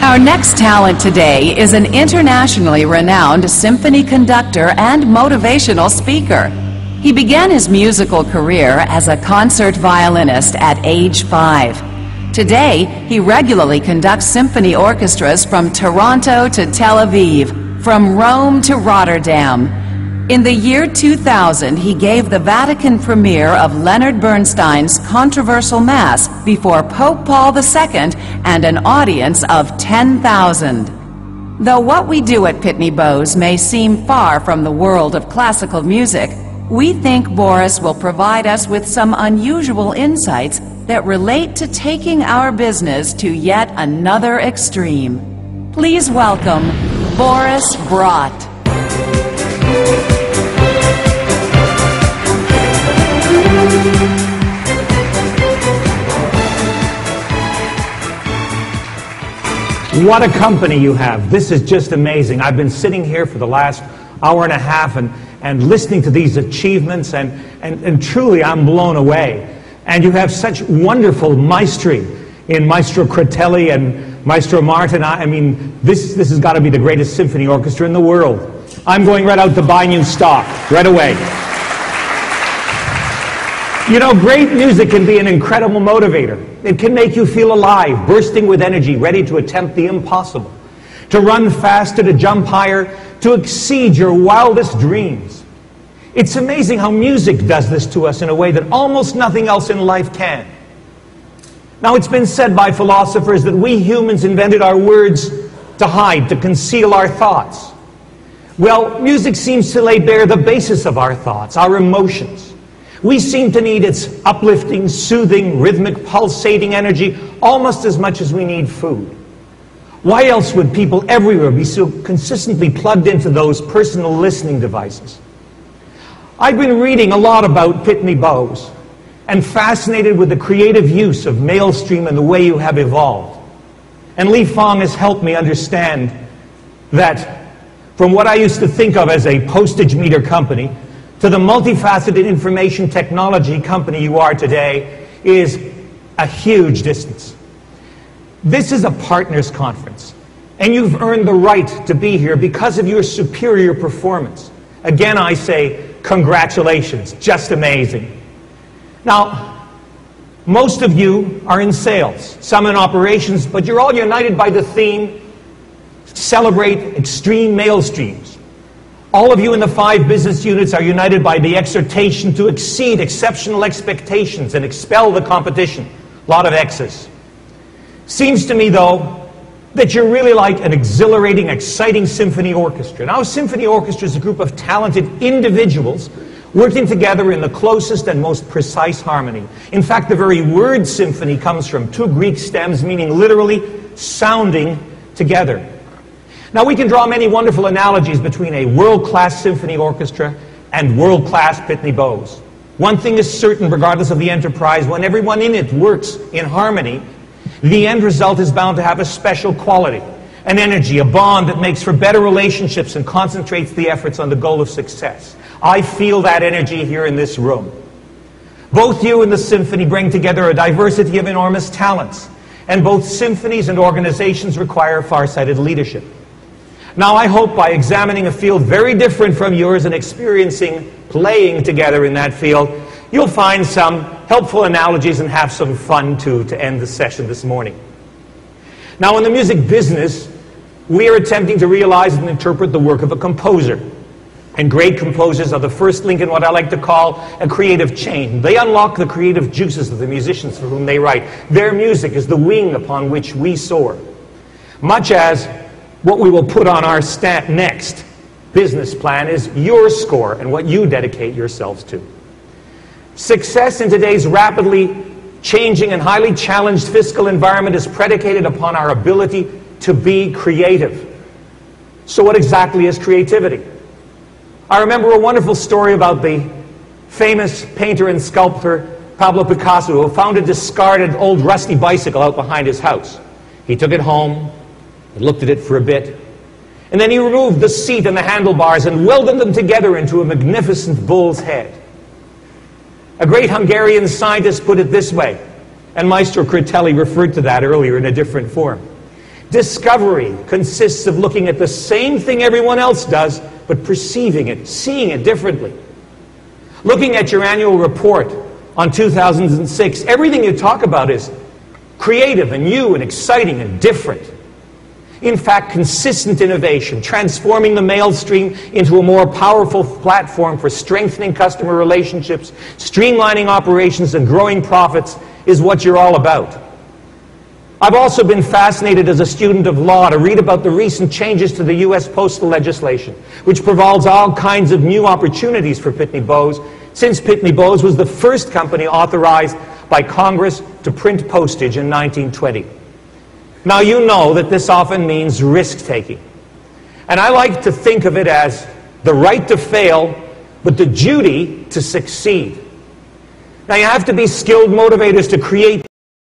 Our next talent today is an internationally renowned symphony conductor and motivational speaker. He began his musical career as a concert violinist at age 5. Today, he regularly conducts symphony orchestras from Toronto to Tel Aviv, from Rome to Rotterdam. In the year 2000, he gave the Vatican premiere of Leonard Bernstein's controversial Mass before Pope Paul II and an audience of 10,000. Though what we do at Pitney Bowes may seem far from the world of classical music, we think Boris will provide us with some unusual insights that relate to taking our business to yet another extreme. Please welcome Boris Brott. What a company you have. This is just amazing. I've been sitting here for the last hour and a half and listening to these achievements, and truly I'm blown away. And you have such wonderful maestri in Maestro Critelli and Maestro Martin. I mean, this has got to be the greatest symphony orchestra in the world. I'm going right out to buy new stock, right away. You know, great music can be an incredible motivator. It can make you feel alive, bursting with energy, ready to attempt the impossible, to run faster, to jump higher, to exceed your wildest dreams. It's amazing how music does this to us in a way that almost nothing else in life can. Now, it's been said by philosophers that we humans invented our words to hide, to conceal our thoughts. Well, music seems to lay bare the basis of our thoughts, our emotions. We seem to need its uplifting, soothing, rhythmic, pulsating energy almost as much as we need food. Why else would people everywhere be so consistently plugged into those personal listening devices? I've been reading a lot about Pitney Bowes and fascinated with the creative use of Maelstrom and the way you have evolved. And Lee Fong has helped me understand that from what I used to think of as a postage meter company to the multifaceted information technology company you are today is a huge distance. This is a partners conference, and you've earned the right to be here because of your superior performance. Again, I say congratulations, just amazing. Now, most of you are in sales, some in operations, but you're all united by the theme, celebrate extreme Maelstreams. All of you in the 5 business units are united by the exhortation to exceed exceptional expectations and expel the competition. A lot of X's. Seems to me, though, that you're really like an exhilarating, exciting symphony orchestra. Now, a symphony orchestra is a group of talented individuals working together in the closest and most precise harmony. In fact, the very word symphony comes from 2 Greek stems, meaning literally sounding together. Now, we can draw many wonderful analogies between a world-class symphony orchestra and world-class Pitney Bowes. One thing is certain, regardless of the enterprise, when everyone in it works in harmony, the end result is bound to have a special quality, an energy, a bond that makes for better relationships and concentrates the efforts on the goal of success. I feel that energy here in this room. Both you and the symphony bring together a diversity of enormous talents, and both symphonies and organizations require far-sighted leadership. Now, I hope by examining a field very different from yours and experiencing playing together in that field, you'll find some helpful analogies and have some fun too to end the session this morning. Now, in the music business, we are attempting to realize and interpret the work of a composer. And great composers are the first link in what I like to call a creative chain. They unlock the creative juices of the musicians for whom they write. Their music is the wing upon which we soar. Much as what we will put on our next business plan is your score and what you dedicate yourselves to. Success in today's rapidly changing and highly challenged fiscal environment is predicated upon our ability to be creative. So what exactly is creativity? I remember a wonderful story about the famous painter and sculptor Pablo Picasso, who found a discarded old rusty bicycle out behind his house. He took it home, he looked at it for a bit, and then he removed the seat and the handlebars and welded them together into a magnificent bull's head. A great Hungarian scientist put it this way, and Maestro Critelli referred to that earlier in a different form. Discovery consists of looking at the same thing everyone else does, but perceiving it, seeing it differently. Looking at your annual report on 2006, everything you talk about is creative and new and exciting and different. In fact, consistent innovation, transforming the mail stream into a more powerful platform for strengthening customer relationships, streamlining operations, and growing profits is what you're all about. I've also been fascinated as a student of law to read about the recent changes to the U.S. postal legislation, which provides all kinds of new opportunities for Pitney Bowes, since Pitney Bowes was the first company authorized by Congress to print postage in 1920. Now, you know that this often means risk-taking. And I like to think of it as the right to fail, but the duty to succeed. Now, you have to be skilled motivators to create